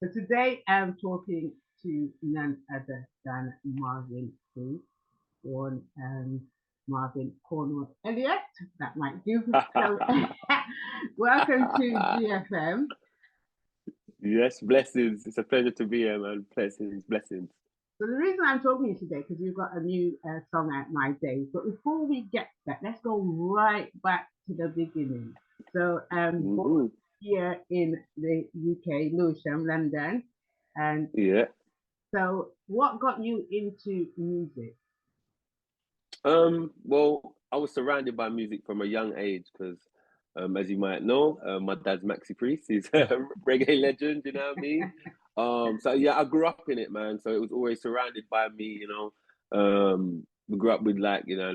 So today I'm talking to none other than Marvin Priest, born Marvin Cornwall Elliott. That might do. So, welcome to GFM. Yes, blessings. It's a pleasure to be here, man. Blessings, blessings. So the reason I'm talking to you today because you've got a new song out, My Days. But before we get to that, let's go right back to the beginning. So born here in the UK, Lewisham, London, and Yeah. so what got you into music? Well, I was surrounded by music from a young age because, as you might know, my dad's Maxi Priest. He's a reggae legend, you know what I mean? So yeah, I grew up in it, man. So it was always surrounded by me, you know. We grew up with the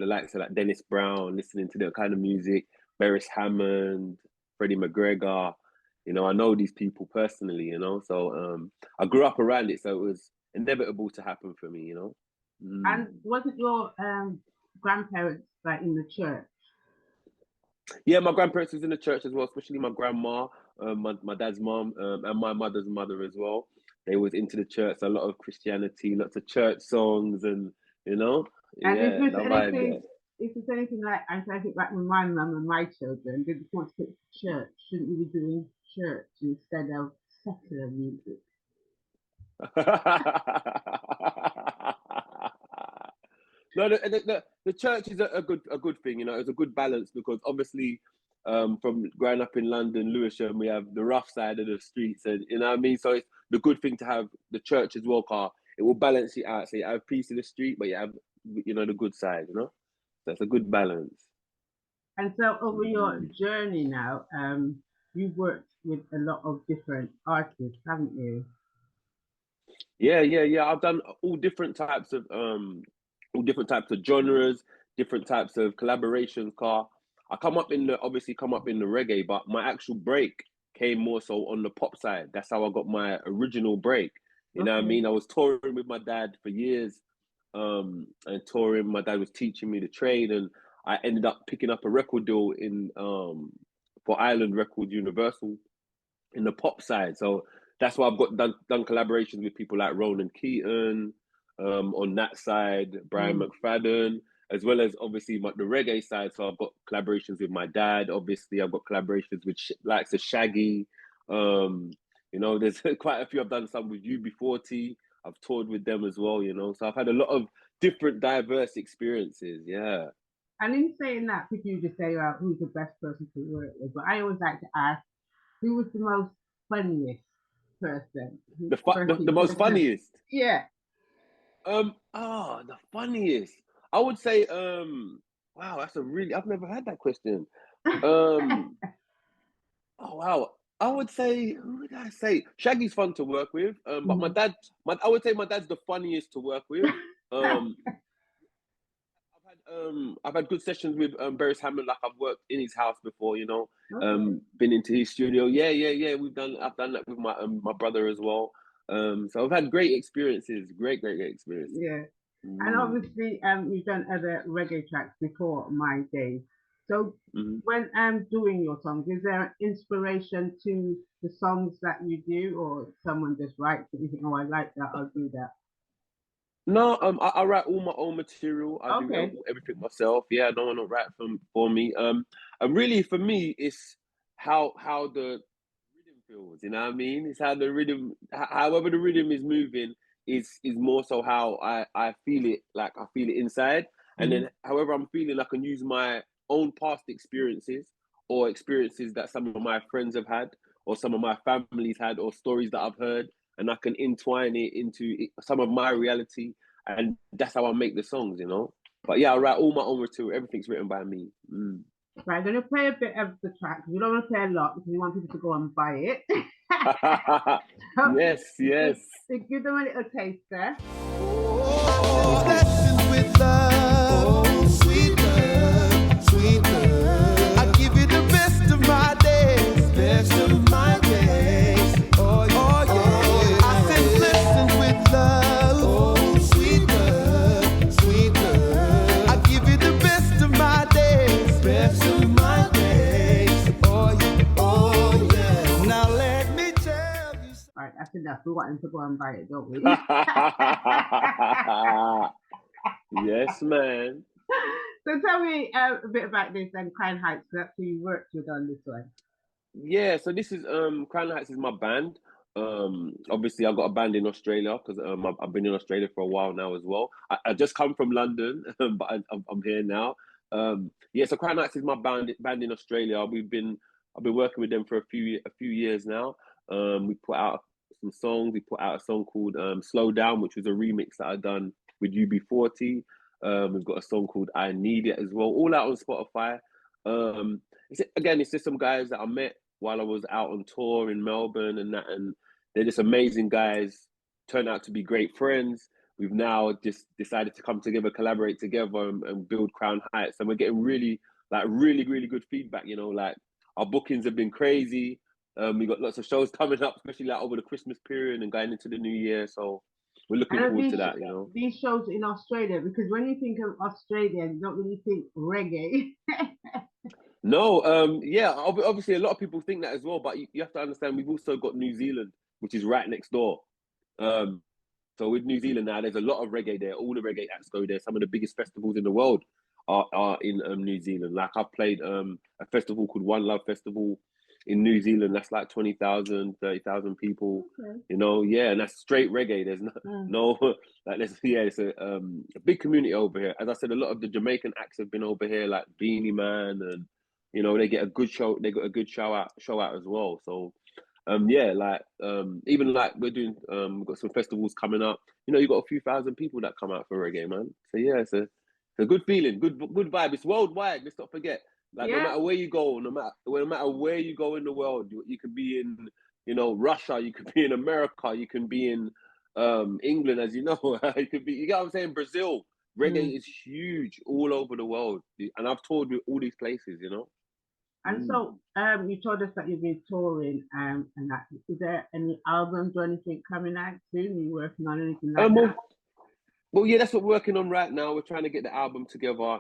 likes of like Dennis Brown, listening to the kind of music, Beres Hammond, Freddie McGregor. You know, I know these people personally, you know. So I grew up around it, so it was inevitable to happen for me, you know. And wasn't your grandparents like in the church? Yeah, my grandparents was in the church as well, especially my grandma, my dad's mom, and my mother's mother as well. They was into the church, a lot of Christianity, lots of church songs, and you know, And yeah, the vibe there. if there's anything like I'm trying to think back with my mum and my children, they just want to go to church. Shouldn't we be doing church instead of secular music? No, the church is a good thing, you know. It's a good balance because obviously, from growing up in London, Lewisham, we have the rough side of the streets, and you know what I mean. So it's the good thing to have the church as well, car. It will balance it out. So you have peace in the street, but you have the good side, you know. That's a good balance. And so over your journey now, you've worked with a lot of different artists, haven't you? Yeah. I've done all different types of genres, different types of collaborations. Car, I obviously come up in the reggae, but my actual break came more so on the pop side. That's how I got my original break. You know what I mean? I was touring with my dad for years, and touring. My dad was teaching me the trade, and I ended up picking up a record deal in for Island Records Universal in the pop side. So that's why I've got done collaborations with people like Ronan Keaton, on that side, Brian McFadden, as well as obviously the reggae side. So I've got collaborations with my dad. Obviously, I've got collaborations with likes of Shaggy. You know, there's quite a few. I've done some with UB40. I've toured with them as well. You know, so I've had a lot of different, diverse experiences. Yeah. And in saying that, could you just say who's the best person to work with? But I always like to ask, who was the most funniest person? The most funniest. Yeah. The funniest. I would say, wow, I've never had that question. Oh wow. I would say, who would I say? Shaggy's fun to work with. But I would say my dad's the funniest to work with. I've had good sessions with Beres Hammond. Like I've worked in his house before, you know. Been into his studio. Yeah. I've done that with my brother as well. So I've had great experiences. Great experiences. Yeah. And obviously, you've done other reggae tracks before My Days. So when doing your songs, is there inspiration to the songs that you do, or someone just writes it? You think, oh, I like that, I'll do that. No, I write all my own material. I do everything myself. Yeah, no one will write for me. And really for me, it's how the rhythm feels. You know what I mean? It's how the rhythm, however the rhythm is moving, is more so how I feel it. Like I feel it inside, and then however I'm feeling, I can use my own past experiences or experiences that some of my friends have had, or some of my family's had, or stories that I've heard, and I can entwine it into some of my reality, and that's how I make the songs, you know. But yeah, I write all my own material. Everything's written by me. Right, I'm going to play a bit of the track. We don't want to play a lot because we want people to go and buy it. Yes. So give them a little taster. Oh, blessings with love, sweet love. I give you the best of my days, best of my days. Oh yeah. I said blessings with love, sweet love. I give you the best of my days, best of my days. Oh yeah. Now let me tell you. Right, That's enough. We want him to go and buy it, don't we? Yes, man. So tell me a bit about this and Crown Heights. That's who you worked with on this one. Yeah, so this is Crown Heights is my band. Obviously I got a band in Australia because I've been in Australia for a while now as well. I just come from London, but I'm here now. Yeah, so Crown Heights is my band in Australia. I've been working with them for a few years now. We put out some songs. We put out a song called "Slow Down," which was a remix that I done with UB40. We've got a song called "I Need It" as well, all out on Spotify. It's just some guys that I met while I was out on tour in Melbourne and that, and they're just amazing guys. Turned out to be great friends. We've now just decided to come together, collaborate together, and build Crown Heights. And we're getting really good feedback. You know, like our bookings have been crazy. We got lots of shows coming up, especially like over the Christmas period and going into the new year. So we're looking forward to that. You know, these shows in Australia, because when you think of Australia, you don't really think reggae. No, yeah, obviously a lot of people think that as well, but you have to understand we've also got New Zealand, which is right next door. So with New Zealand now, there's a lot of reggae there. All the reggae acts go there. Some of the biggest festivals in the world are in New Zealand. Like I've played a festival called One Love Festival in New Zealand. That's like 20,000, 30,000 people. Okay. You know, yeah, and that's straight reggae. There's no like it's a big community over here. As I said, a lot of the Jamaican acts have been over here, like Beanie Man, and you know they get a good show. They got a good show out as well. So. Yeah, like even like we're doing we've got some festivals coming up. You know, you got a few thousand people that come out for reggae, man. So yeah, it's a good feeling, good vibe. It's worldwide. Let's not forget. Like no matter where you go, no matter where you go in the world, you could be in, you know, Russia, you could be in America, you can be in England, as you know. You could be, you get what I'm saying, Brazil. Reggae is huge all over the world, and I've toured with all these places, you know. And so, you told us that you've been touring, and that. Is there any albums or anything coming out soon? Are you working on anything like that? Well, yeah, that's what we're working on right now. We're trying to get the album together.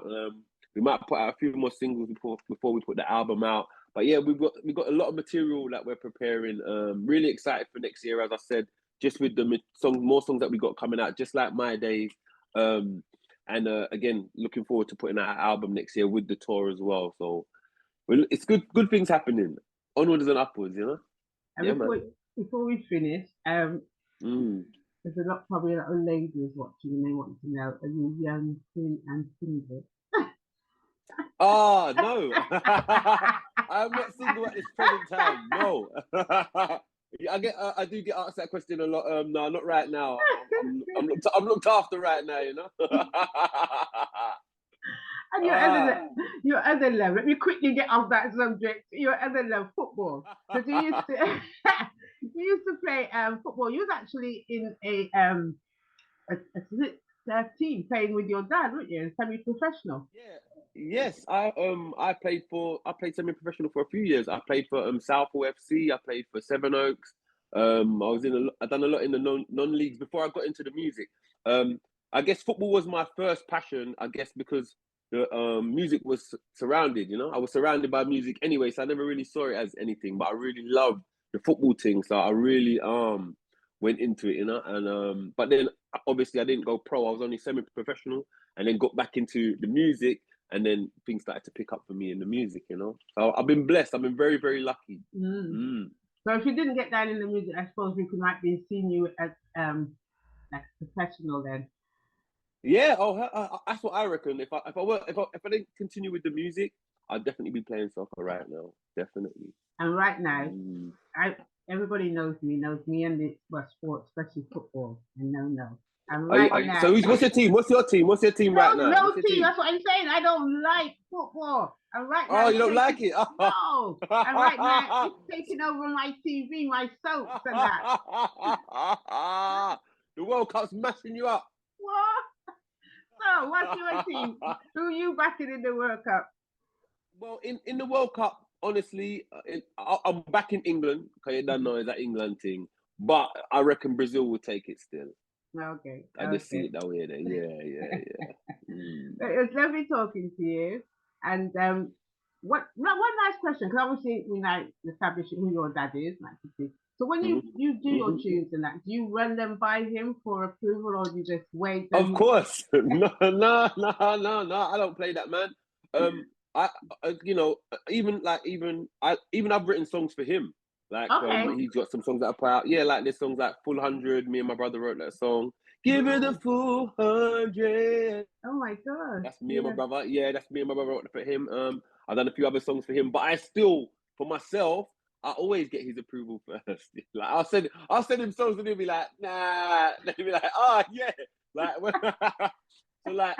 We might put out a few more singles before we put the album out. But yeah, we've got a lot of material that we're preparing. Really excited for next year, as I said, just with the more songs that we got coming out, just like My Days. And again, looking forward to putting out an album next year with the tour as well. So. Well, it's good things happening. Onwards and upwards, you know? And yeah, before we finish, there's probably a lot of ladies watching and they want to know, are you young, free and single? Oh, no. I'm not single at this present time, no. I do get asked that question a lot. No, not right now. I'm looked after right now, you know? And your other love, let me quickly get off that subject. Your other love, football. So you used to play football. You was actually in a team playing with your dad, weren't you? Semi-professional. Yeah. Yes, I played semi-professional for a few years. I played for Southall FC. I played for Seven Oaks. I've done a lot in the non-leagues before I got into the music. I guess football was my first passion. I guess because the music was surrounded, you know, I was surrounded by music anyway, so I never really saw it as anything, but I really loved the football thing, so I really went into it, you know. And but then obviously I didn't go pro. I was only semi-professional, and then got back into the music, and then things started to pick up for me in the music, you know. So I've been blessed. I've been very, very lucky. So if you didn't get down in the music, I suppose we might be seeing you as like professional then. Yeah, that's what I reckon. If I didn't continue with the music, I'd definitely be playing soccer right now. Definitely. And right now, everybody knows me and the sport, especially football. And no. And right now. So what's your team? What's your team right now? No team. That's what I'm saying. I don't like football. And right now. Oh, you don't like it? No. And right now, it's taking over my TV, my soaps and that. The World Cup's mashing you up. What? So, what's your team? Who are you backing in the World Cup? Well, in the World Cup, honestly, I'm back in England, because you don't know it's that England thing. But I reckon Brazil will take it still. Okay. I just see it that way there. Yeah. It's lovely talking to you. And one last question, because obviously we now established who your dad is, So when you do your tunes and that, do you run them by him for approval, or do you just wait? Of course. No. I don't play that, man. I you know, even I've written songs for him. Like, he's got some songs that I put out. Yeah, like there's songs like Full 100. Me and my brother wrote that song. Give it a full 100. Oh my God. That's me and my brother. Yeah, that's me and my brother wrote it for him. I've done a few other songs for him, but I still, for myself, I always get his approval first. Like I'll send him songs and he'll be like, nah. And he'll be like, oh yeah. Like so like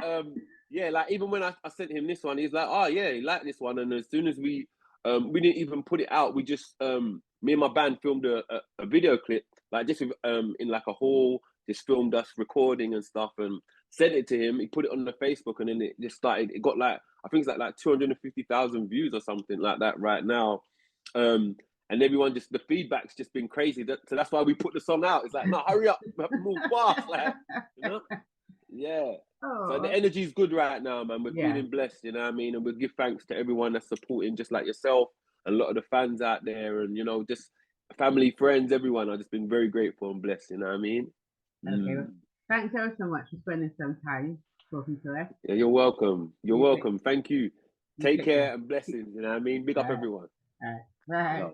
yeah, like even when I sent him this one, he's like, oh yeah, he liked this one. And as soon as we didn't even put it out, we just me and my band filmed a video clip, like just in like a hall, just filmed us recording and stuff and sent it to him. He put it on the Facebook and then it just started, it got like, I think it's like 250,000 views or something like that right now. And everyone just, the feedback's just been crazy. So that's why we put the song out. It's like, no, hurry up, move fast, like, you know? Yeah. Oh. So the energy's good right now, man. We're feeling blessed, you know what I mean? And we give thanks to everyone that's supporting, just like yourself, and a lot of the fans out there, and, you know, just family, friends, everyone. I've just been very grateful and blessed, you know what I mean? Okay. Well, thanks ever so much for spending some time talking to us. Yeah, you're welcome. You're welcome. Thank you. Take care and blessings, you know what I mean? Big up everyone. All right. Bye.